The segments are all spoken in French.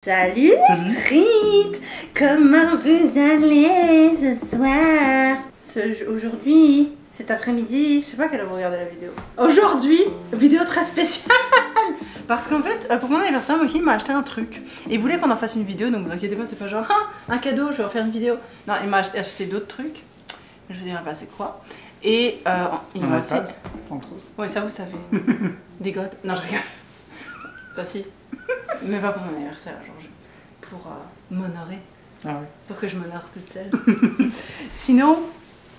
Salut Street, comment vous allez ce soir? Aujourd'hui, cet après-midi, je sais pas à quelle heure vous regardez la vidéo. Aujourd'hui, vidéo très spéciale. Parce qu'en fait, pour mon anniversaire, Moki m'a acheté un truc. Et il voulait qu'on en fasse une vidéo, donc vous inquiétez pas, c'est pas genre un cadeau, je vais en faire une vidéo. Non, il m'a acheté d'autres trucs. Je vous dirai pas c'est quoi. Et il m'a aussi... Oui, ça vous savez. Des godes. Non, je rigole. Bah si. Mais pas pour mon anniversaire, genre pour m'honorer. Ah oui. Pour que je m'honore toute seule. Sinon,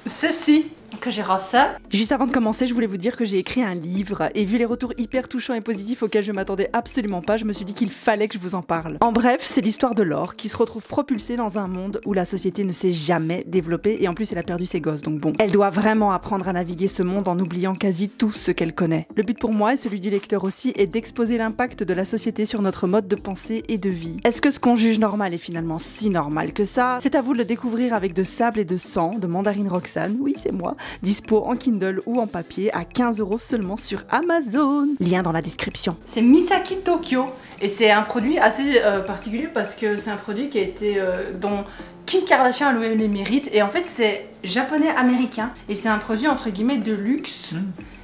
ceci que j'ai reçu. Juste avant de commencer, je voulais vous dire que j'ai écrit un livre et vu les retours hyper touchants et positifs auxquels je m'attendais absolument pas, je me suis dit qu'il fallait que je vous en parle. En bref, c'est l'histoire de Laure qui se retrouve propulsée dans un monde où la société ne s'est jamais développée et en plus elle a perdu ses gosses, donc bon. Elle doit vraiment apprendre à naviguer ce monde en oubliant quasi tout ce qu'elle connaît. Le but pour moi et celui du lecteur aussi est d'exposer l'impact de la société sur notre mode de pensée et de vie. Est-ce que ce qu'on juge normal est finalement si normal que ça? C'est à vous de le découvrir avec De sable et de sang de Mandarine Roxane, oui c'est moi. Dispo en Kindle ou en papier à 15 € seulement sur Amazon. Lien dans la description. C'est Misaki Tokyo et c'est un produit assez particulier parce que c'est un produit qui a été dont Kim Kardashian a loué les mérites et en fait c'est japonais-américain et c'est un produit entre guillemets de luxe.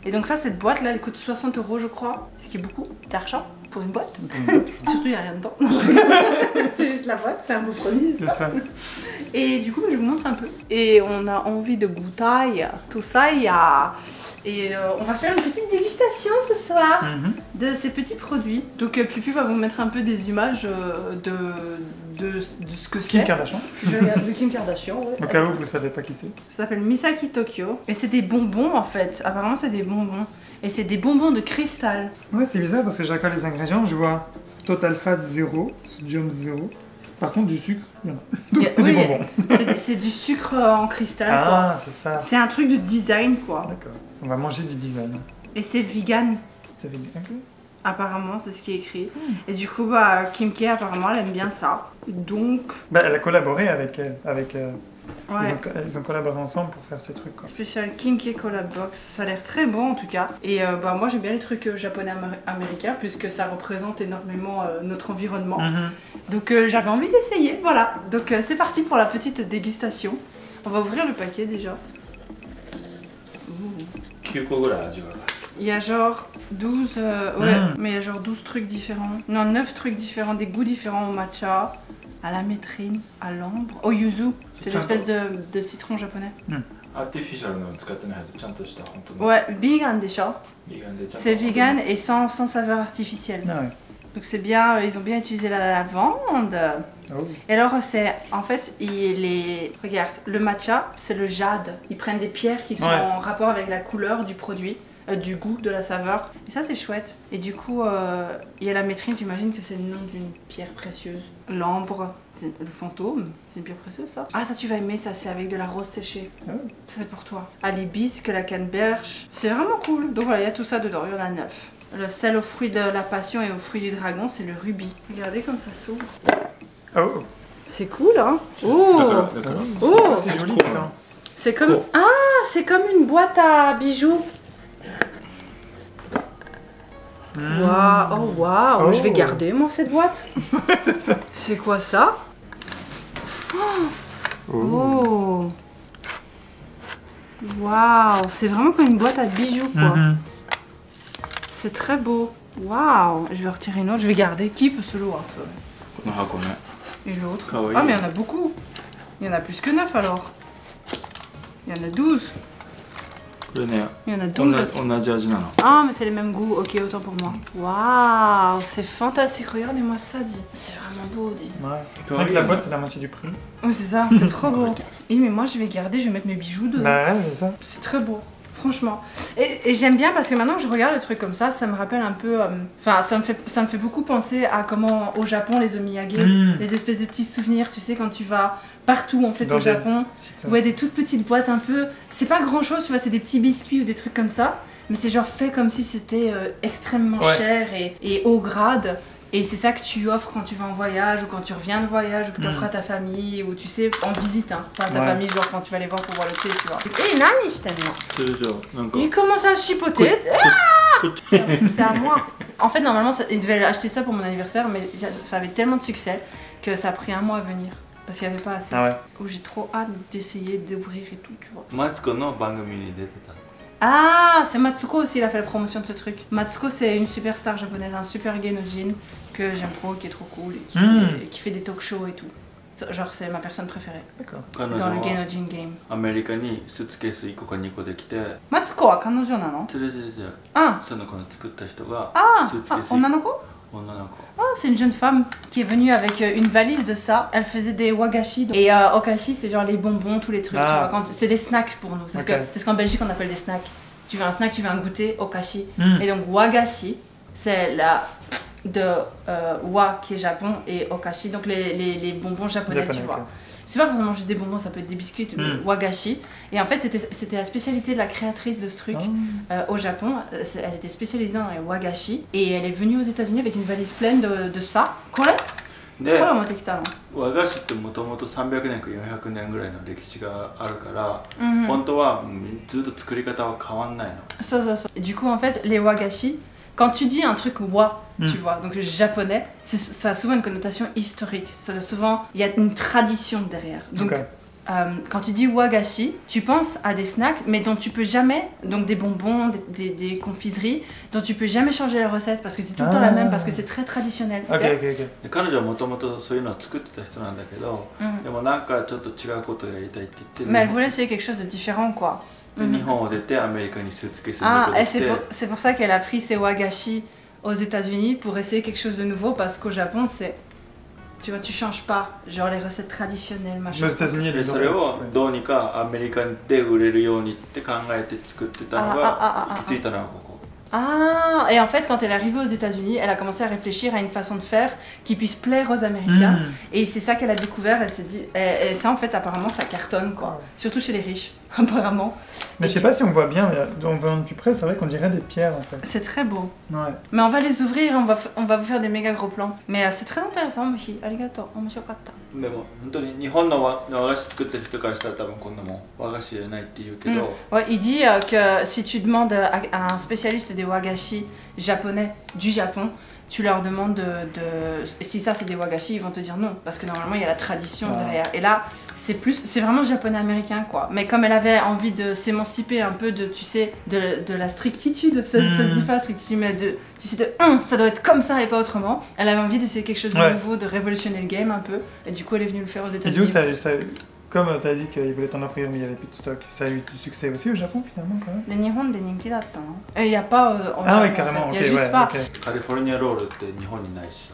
Et donc ça, cette boîte là, elle coûte 60 € je crois, ce qui est beaucoup d'argent pour une boîte. Surtout il n'y a rien dedans. C'est juste la boîte, c'est un beau produit. C'est ça. Et du coup, je vous montre un peu. Et on a envie de goûter tout ça. Et on va faire une petite dégustation ce soir de ces petits produits. Donc Pupu va vous mettre un peu des images de ce que c'est. Kim Kardashian. Je regarde de Kim Kardashian, ouais. Au cas où vous ne savez pas qui c'est. Ça s'appelle Misaki Tokyo. Et c'est des bonbons en fait. Apparemment, c'est des bonbons. Et c'est des bonbons de cristal. Ouais, c'est bizarre parce que je regarde les ingrédients, je vois total fat 0, sodium 0. Par contre, du sucre, il y en a. Des bonbons. C'est du sucre en cristal, quoi. Ah, c'est ça. C'est un truc de design, quoi. D'accord. On va manger du design. Et c'est vegan. Ça fait bien. Okay. Apparemment, c'est ce qui est écrit. Et du coup, bah, Kim K, apparemment, elle aime bien ça. Donc... Bah, elle a collaboré avec ouais. Ils ont collaboré ensemble pour faire ces trucs, quoi. Spécial Kim K Collab Box. Ça a l'air très bon, en tout cas. Et bah, moi, j'aime bien les trucs japonais-américains, puisque ça représente énormément notre environnement. Donc, j'avais envie d'essayer, voilà. Donc, c'est parti pour la petite dégustation. On va ouvrir le paquet, déjà. Il y a genre 12, ouais, mais il y a genre 12 trucs différents. Non, 9 trucs différents, des goûts différents au matcha, à la métrine, à l'ambre, au yuzu. C'est l'espèce de citron japonais. Ouais, vegan déjà. C'est vegan et sans saveur artificielle. Ah ouais. Donc c'est bien, ils ont bien utilisé la lavande. Oh. Et alors c'est, en fait, regarde, le matcha, c'est le jade. Ils prennent des pierres qui sont en rapport avec la couleur du produit. Du goût, de la saveur. Et ça c'est chouette. Et du coup, il y a la métrine, j'imagine que c'est le nom d'une pierre précieuse. L'ambre, le fantôme, c'est une pierre précieuse ça. Ah ça tu vas aimer ça, c'est avec de la rose séchée. Ça c'est pour toi. À l'hibisque, la canneberge. C'est vraiment cool. Donc voilà, il y a tout ça dedans, il y en a 9. Le sel aux fruits de la passion et aux fruits du dragon, c'est le rubis. Regardez comme ça s'ouvre. Oh. C'est cool hein. Oh, Oh, c'est joli, putain. C'est comme... Ah, c'est comme une boîte à bijoux. Waouh, oh waouh, je vais garder moi cette boîte. C'est quoi ça? Oh, waouh, c'est vraiment comme une boîte à bijoux quoi. C'est très beau. Waouh, je vais retirer une autre, je vais garder. Qui peut se louer un peu? Et l'autre? Ah mais il y en a beaucoup. Il y en a plus que 9 alors. Il y en a 12. Il y en a 12. Ah, mais c'est les mêmes goûts. Ok, autant pour moi. Waouh, c'est fantastique. Regardez-moi ça, dit. C'est vraiment beau, dit. Ouais. Avec la boîte, c'est la moitié du prix. Oui, c'est ça. C'est trop beau. Et mais moi, je vais garder. Je vais mettre mes bijoux dedans. Bah ouais, c'est ça. C'est très beau. Franchement. Et j'aime bien parce que maintenant que je regarde le truc comme ça me rappelle un peu... Enfin, ça me fait beaucoup penser à comment au Japon, les omiyage, les espèces de petits souvenirs, tu sais, quand tu vas partout en fait au Japon. Ouais, des toutes petites boîtes un peu... C'est pas grand chose, tu vois, c'est des petits biscuits ou des trucs comme ça. Mais c'est genre fait comme si c'était extrêmement cher et haut grade. Et c'est ça que tu offres quand tu vas en voyage ou quand tu reviens de voyage ou que tu offres à ta famille ou tu sais en visite hein. Enfin ta famille genre quand tu vas les voir pour voir le thé tu vois. Et nani tellement. Il commence à chipoter. C'est à moi. En fait, normalement, il devait acheter ça pour mon anniversaire, mais ça avait tellement de succès que ça a pris un mois à venir. Parce qu'il n'y avait pas assez. Ah ouais. Où j'ai trop hâte d'essayer d'ouvrir et tout, tu vois. Matsuko no bangumi ni dete ta. Ah, c'est Matsuko aussi, il a fait la promotion de ce truc. Matsuko, c'est une superstar japonaise, un super gaynojin que j'aime trop, qui est trop cool et qui fait des talk shows et tout. Genre, c'est ma personne préférée D'accord. dans le gaynojin game. アメリカにスーツケース1個か2個できて、Matsuko は彼女なの？それであその子の作った人がスーツケあ、ース女の子？女の子。 Ah, c'est une jeune femme qui est venue avec une valise de ça. Elle faisait des wagashi. Et okashi, c'est genre les bonbons, tous les trucs. Tu vois, c'est des snacks pour nous. C'est ce qu'en Belgique on appelle des snacks. Tu veux un snack, tu veux un goûter, okashi. Et donc wagashi, c'est la de wa qui est Japon et okashi, donc les bonbons japonais, tu vois. C'est pas forcément juste des bonbons, ça peut être des biscuits, wagashi. Et en fait, c'était la spécialité de la créatrice de ce truc au Japon. Elle était spécialisée dans les wagashi. Et elle est venue aux États-Unis avec une valise pleine de ça. Quoi? で、これを持ってきたの？和菓子ってもともと300年か400年ぐらいの歴史があるから、本当はずっと作り方は変わんないの。そうそうそう。Du coup, en fait, les wagashi, quand tu dis un truc wa, tu vois, donc le japonais, ça a souvent une connotation historique. Ça a souvent, il y a une tradition derrière. Donc, quand tu dis wagashi, tu penses à des snacks, mais dont tu peux jamais, donc des bonbons, des confiseries, dont tu peux jamais changer la recette parce que c'est tout le temps la même, parce que c'est très traditionnel. で彼女はもともとそういうのを作ってた人なんだけど、でもなんかちょっと違うことをやりたいって言って。Mais elle voulait essayer quelque chose de différent, quoi. 日本を出てアメリカにスーツケースを持ってきて。c'est pour ça qu'elle a pris ses wagashi aux États-Unis pour essayer quelque chose de nouveau parce qu'au Japon c'est, tu vois, tu changes pas genre les recettes traditionnelles machin. Aux États-Unis, でそれをどうにかアメリカで売れるようにって考えて作ってたのが行き着いたのはここ。 Ah, et en fait, quand elle est arrivée aux États-Unis, elle a commencé à réfléchir à une façon de faire qui puisse plaire aux Américains. Et c'est ça qu'elle a découvert. Elle s'est dit, et ça en fait, apparemment, ça cartonne quoi. Surtout chez les riches, apparemment. Mais je sais pas si on voit bien, mais en voyant de plus près, c'est vrai qu'on dirait des pierres en fait. C'est très beau. Ouais. Mais on va les ouvrir, on va vous faire des méga gros plans. Mais c'est très intéressant, Michi. Arigato, omoshirokata. でも本当に日本の和菓子作ってる人からしたら多分こんなもん和菓子じゃないって言うけど、Ouais, il dit que si tu demandes à un spécialiste des wagashi japonais du Japon, tu leur demandes si ça c'est des wagashi, ils vont te dire non parce que normalement il y a la tradition derrière. Et là c'est vraiment japonais-américain quoi. Mais comme elle avait envie de s'émanciper un peu de, tu sais, de la strictitude, ça se dit pas strictitude, mais tu sais ça doit être comme ça et pas autrement. Elle avait envie d'essayer quelque chose de nouveau, de révolutionner le game un peu. Et du coup elle est venue le faire aux États-Unis. Et du coup comme tu as dit qu'il voulait t'en offrir mais il n'y avait plus de stock, ça a eu du succès aussi au Japon finalement quand même. で日本で人気だったの？Et il n'y a pas en Ah Japon, ouais carrément, en fait. ok, Il y a juste pas. ok. カリフォルニアロールって日本にないしさ。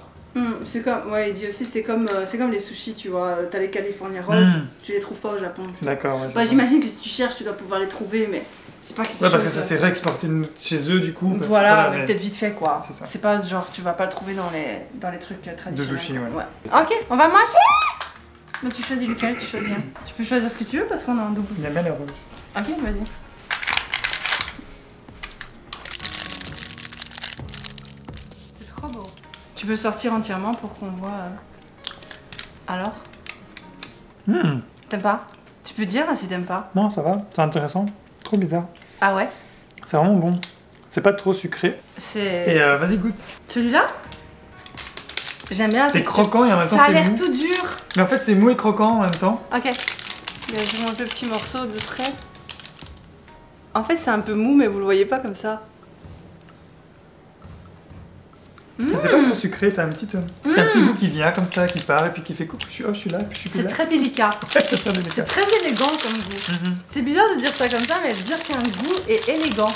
C'est comme, ouais, il dit aussi c'est comme les sushis, tu vois. T'as les California Rolls, tu les trouves pas au Japon. D'accord. Ouais, bah, j'imagine que si tu cherches, tu dois pouvoir les trouver, mais c'est pas quelque chose. Ouais, parce que ça s'est réexporté chez eux du coup. Voilà, mais peut-être vite fait quoi. C'est ça. C'est pas genre tu vas pas le trouver dans les trucs traditionnels. De sushi, ouais. Ok, on va manger. Mais tu choisis lequel, tu choisis un. Tu peux choisir ce que tu veux parce qu'on a un double. Il y a bien les rouges. Ok, vas-y. C'est trop beau. Tu peux sortir entièrement pour qu'on voit. Alors T'aimes pas? Tu peux dire si t'aimes pas. Non, ça va, c'est intéressant. Trop bizarre. Ah ouais? C'est vraiment bon. C'est pas trop sucré. C'est. Et vas-y, goûte. Celui-là? J'aime bien. C'est croquant et en même temps ça a c'est l'air mou. tout dur. Mais en fait, c'est mou et croquant en même temps. Ok. Je mange le petit morceau de trait. En fait, c'est un peu mou, mais vous le voyez pas comme ça. Mais c'est pas trop sucré, t'as un petit goût qui vient comme ça, qui part et puis qui fait coucou, je suis là, puis je suis plus C'est là. très délicat. Ouais, c'est très délicat. C'est très élégant comme goût. C'est bizarre de dire ça comme ça, mais dire qu'un goût est élégant.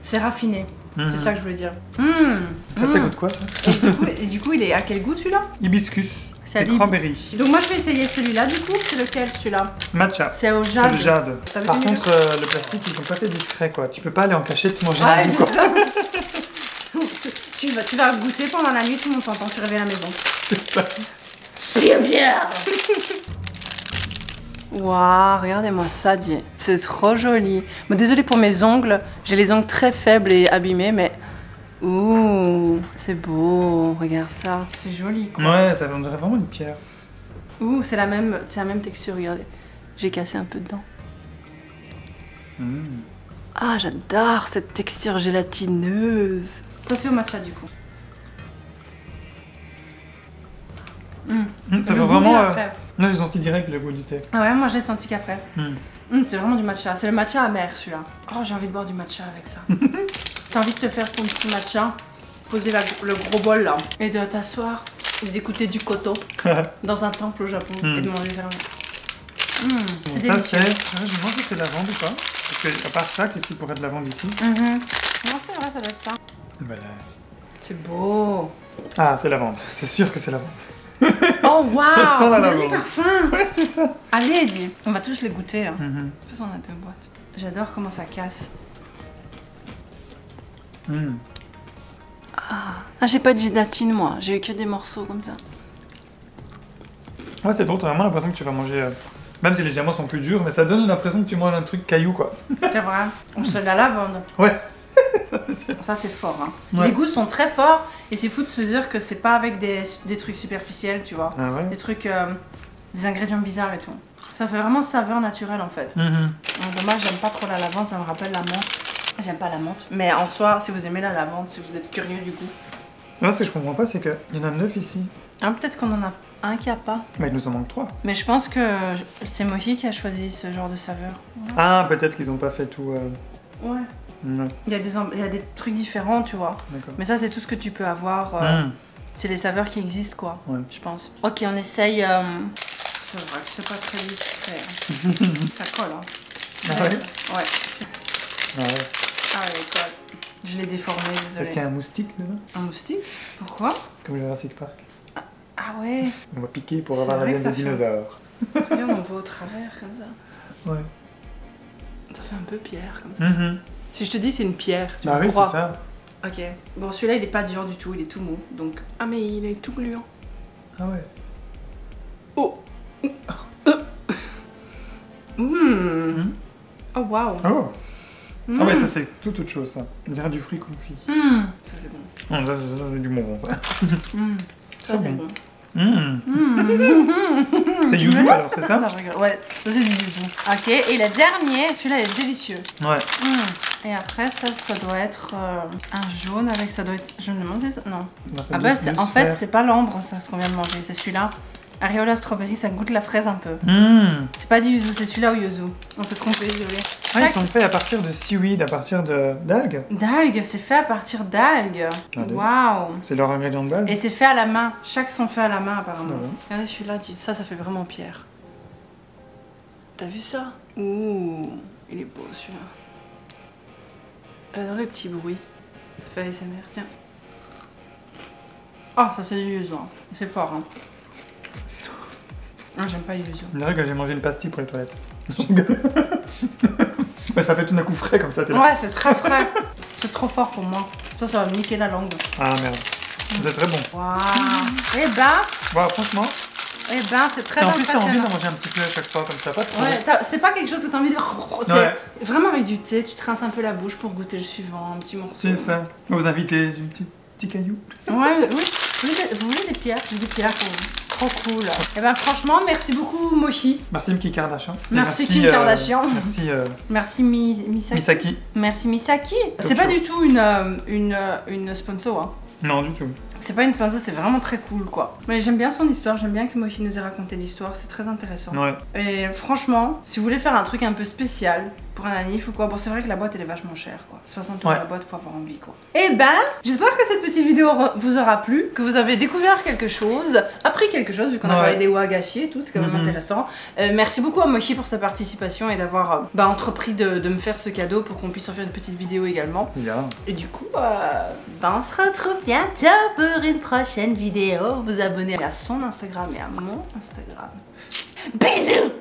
C'est raffiné. C'est ça que je voulais dire. Ça goûte quoi ça? Et du coup, il est à quel goût celui-là? Hibiscus et cranberry. Donc moi je vais essayer celui-là du coup. C'est lequel celui-là? Matcha. C'est au jade. C'est le jade. Par contre, le plastique, ils sont pas fait discrets quoi. Tu peux pas aller en cachette manger un goût quoi. Tu vas goûter pendant la nuit, tout le monde t'entend, tu réveilles à la maison. C'est ça. Bien. Waouh, regardez-moi ça, Dieu. C'est trop joli. Bon, désolée pour mes ongles, j'ai les ongles très faibles et abîmés, mais... Ouh, c'est beau, regarde ça. C'est joli, quoi. Ouais, ça on dirait vraiment une pierre. Ouh, c'est la même texture, regardez. J'ai cassé un peu dedans. Ah, j'adore cette texture gélatineuse. Ça, c'est au matcha du coup. Ça fait vraiment. Moi, j'ai senti direct le goût du thé. Ah ouais, moi je l'ai senti qu'après. C'est vraiment du matcha. C'est le matcha amer celui-là. Oh, j'ai envie de boire du matcha avec ça. T'as envie de te faire ton petit matcha, poser le gros bol là, et de t'asseoir et d'écouter du koto dans un temple au Japon et de manger ça. C'est délicieux. Ça, c'est. Je me demande si c'est de la lavande ou pas. Parce que, à part ça, qu'est-ce qu'il pourrait être de la lavande ici? Non, c'est vrai, ça doit être ça. Voilà. C'est beau. Ah, c'est lavande. C'est sûr que c'est lavande. Oh waouh! Ça sent la On dirait du lavande. parfum. Ouais, c'est ça. Allez, dis. On va tous les goûter. De toute façon, on a 2 boîtes. J'adore comment ça casse. Ah, j'ai pas de gélatine moi. J'ai eu que des morceaux comme ça. Ouais, c'est drôle, t'as vraiment l'impression que tu vas manger. Même si les diamants sont plus durs, mais ça donne l'impression que tu manges un truc caillou quoi. C'est vrai. C'est de la lavande. Ouais, ça c'est sûr. Ça, c'est fort. Hein. Ouais. Les goûts sont très forts et c'est fou de se dire que c'est pas avec des trucs superficiels, tu vois. Ah ouais? Des trucs, des ingrédients bizarres et tout. Ça fait vraiment saveur naturelle en fait. Dommage, j'aime pas trop la lavande, ça me rappelle la menthe. J'aime pas la menthe. Mais en soi, si vous aimez la lavande, si vous êtes curieux du goût. Là, ce que je comprends pas, c'est qu'il y en a 9 ici. Ah, peut-être qu'on en a un qui a pas. Bah, il nous en manque 3. Mais je pense que c'est Mohi qui a choisi ce genre de saveur. Ah, peut-être qu'ils ont pas fait tout. Ouais. Ouais, Il y a des trucs différents, tu vois. d'accord. Mais ça, c'est tout ce que tu peux avoir. C'est les saveurs qui existent, quoi. Ouais. Je pense. Ok, on essaye. C'est vrai que c'est pas très discret. Hein. Ça colle, hein. Ah ouais? Ouais. Ah ouais. Ah ouais, il colle. Je l'ai déformé, Est-ce désolé. qu'il y a un moustique dedans? Un moustique? Pourquoi? Comme Jurassic Park. Ah ouais. On va piquer pour C'est avoir la vrai que laine de ça fait- dinosaure. Là, on va au travers comme ça. Ouais. Ça fait un peu pierre comme ça. Si je te dis c'est une pierre, tu Bah me oui, crois. c'est ça. Ok. Bon, celui-là, il est pas dur du tout, il est tout mou. Donc. Ah, mais il est tout gluant. Ah ouais. Oh. Oh waouh. Oh. Ah ouais, ça c'est toute autre chose ça. On dirait du fruit confit. Ça c'est bon. Non, ça c'est du bonbon ça. Ça c'est bon. C'est yuzu alors, c'est ça? Non, je rigole. Ouais, ça c'est du yuzu. Ok, et le dernier, celui-là est délicieux. Ouais. Et après, ça doit être un jaune avec, ça doit être, je me demande si ça, non. On Ah bah, en fait, c'est pas l'ambre, ça, ce qu'on vient de manger, c'est celui-là. Areola strawberry, ça goûte la fraise un peu. C'est pas du yuzu, c'est celui-là au yuzu. On s'est trompé, désolé. Ah, ils sont faits à partir de seaweed, à partir d'algues. D'algues, c'est fait à partir d'algues. Allez. Waouh. C'est leur ingrédient de base. Et c'est fait à la main. Chaque sont faits à la main apparemment. Ah ouais. Regardez celui-là, ça fait vraiment pierre. T'as vu ça? Ouh, il est beau celui-là. J'adore les petits bruits. Ça fait ASMR, tiens. Oh, ça c'est du yuzu. Hein. C'est fort. Hein. Ah, j'aime pas le yuzu. On dirait que j'ai mangé une pastille pour les toilettes. Mais ça fait tout d'un coup frais comme ça, t'es là. Ouais, c'est très frais. C'est trop fort pour moi. Ça va me niquer la langue. Ah merde. Vous êtes très bon. Waouh. Eh ben, Wow, franchement. c'est très Et en plus, t'as envie impressionnant. d'en manger un petit peu à chaque fois, comme ça, pas trop. Ouais, c'est pas quelque chose que t'as envie de... C'est Ouais. vraiment avec du thé, tu te rinces un peu la bouche pour goûter le suivant, un petit morceau. C'est ça. Vous invitez du petit caillou. Ouais, oui. Vous voulez des pierres? J'ai des pierres pour vous. Trop cool. Et ben franchement, merci beaucoup Mohi. Merci Kim Kardashian. Et Merci Kim Kardashian. Merci Merci Misaki. Misaki. Merci Misaki. C'est Comme pas ça. du tout une sponsor, hein. Non, du tout. C'est pas une sponsor, c'est vraiment très cool quoi. Mais j'aime bien son histoire, j'aime bien que Mohi nous ait raconté l'histoire, c'est très intéressant. Ouais. Et franchement, si vous voulez faire un truc un peu spécial pour un anniv ou quoi, bon c'est vrai que la boîte elle est vachement chère quoi. 60 € Ouais. la boîte, faut avoir envie quoi. Et ben, j'espère que cette petite vidéo vous aura plu, que vous avez découvert quelque chose, appris quelque chose vu qu'on a Ouais. parlé des wagashi et tout, c'est quand même intéressant. Merci beaucoup à Mohi pour sa participation et d'avoir entrepris de me faire ce cadeau pour qu'on puisse en faire une petite vidéo également. Yeah. Et du coup, on se retrouve bientôt pour une prochaine vidéo. Vous abonnez à son Instagram et à mon Instagram. Bisous!